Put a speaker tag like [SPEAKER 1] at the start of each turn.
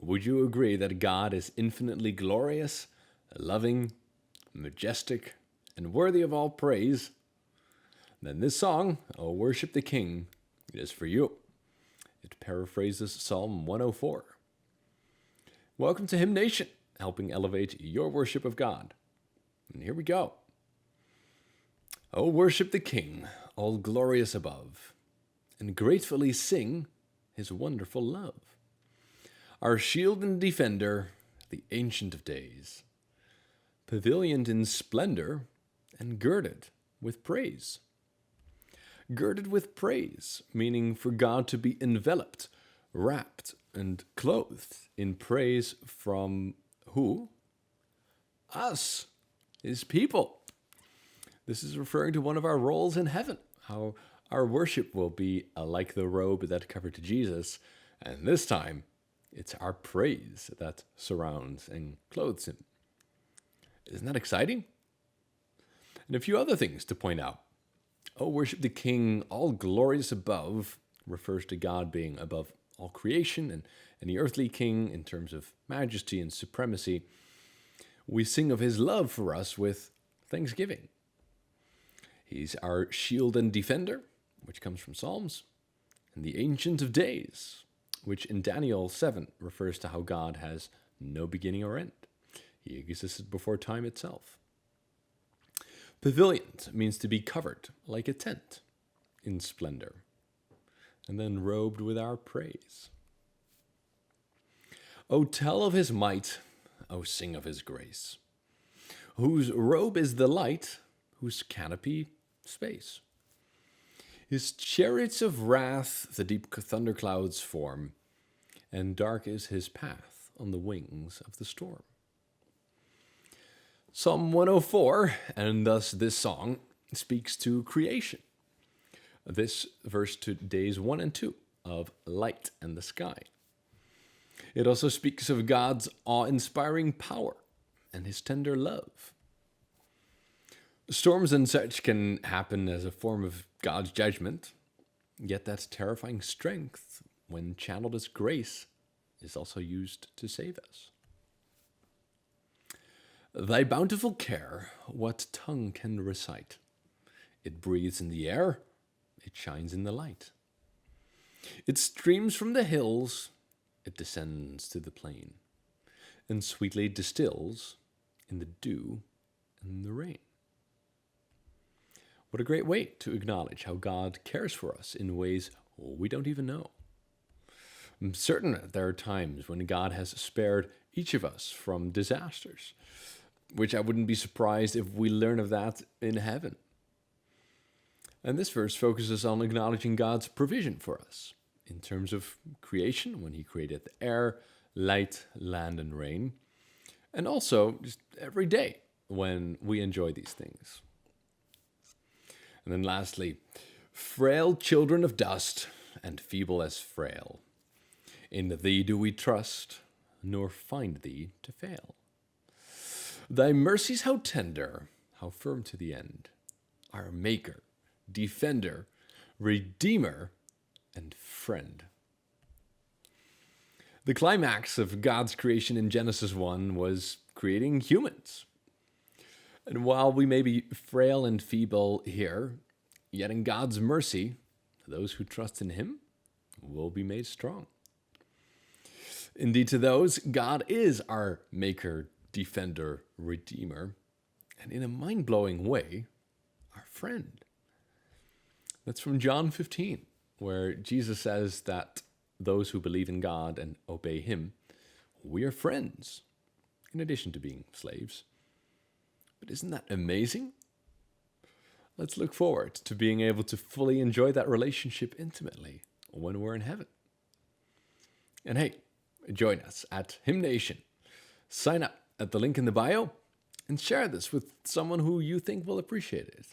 [SPEAKER 1] would you agree that God is infinitely glorious, loving, majestic, and worthy of all praise? Then this song, "O Worship the King," is for you. It paraphrases Psalm 104. Welcome to Hymn Nation, helping elevate your worship of God. And here we go. O worship the King, all glorious above, and gratefully sing His wonderful love. Our shield and defender, the Ancient of Days, pavilioned in splendor and girded with praise. Girded with praise, meaning for God to be enveloped, wrapped, and clothed in praise from who? Us, His people. This is referring to one of our roles in heaven, how our worship will be like the robe that covered Jesus, and this time it's our praise that surrounds and clothes Him. Isn't that exciting? And a few other things to point out. "O worship the King, all glorious above," refers to God being above all creation and any earthly king in terms of majesty and supremacy. We sing of His love for us with thanksgiving. He's our shield and defender, which comes from Psalms, and the Ancient of Days, which in Daniel 7 refers to how God has no beginning or end. He existed before time itself. Pavilioned means to be covered like a tent in splendor, and then robed with our praise. O tell of His might, O sing of His grace, whose robe is the light, whose canopy space. His chariots of wrath the deep thunderclouds form, and dark is His path on the wings of the storm. Psalm 104, and thus this song, speaks to creation. This verse to days 1 and 2 of light and the sky. It also speaks of God's awe-inspiring power and His tender love. Storms and such can happen as a form of God's judgment, yet that terrifying strength, when channeled as grace, is also used to save us. Thy bountiful care, what tongue can recite? It breathes in the air, it shines in the light. It streams from the hills, it descends to the plain, and sweetly distills in the dew and the rain. What a great way to acknowledge how God cares for us in ways we don't even know. I'm certain that there are times when God has spared each of us from disasters, which I wouldn't be surprised if we learn of that in heaven. And this verse focuses on acknowledging God's provision for us in terms of creation, when He created the air, light, land, and rain, and also just every day when we enjoy these things. And then lastly, frail children of dust and feeble as frail, in Thee do we trust, nor find Thee to fail. Thy mercies how tender, how firm to the end, our Maker, Defender, Redeemer, and Friend. The climax of God's creation in Genesis 1 was creating humans. And while we may be frail and feeble here, yet in God's mercy, those who trust in Him will be made strong. Indeed, to those, God is our Maker, Defender, Redeemer, and in a mind-blowing way, our friend. That's from John 15, where Jesus says that those who believe in God and obey Him, we are friends, in addition to being slaves. But isn't that amazing? Let's look forward to being able to fully enjoy that relationship intimately when we're in heaven. And hey, join us at Hymn Nation. Sign up at the link in the bio and share this with someone who you think will appreciate it.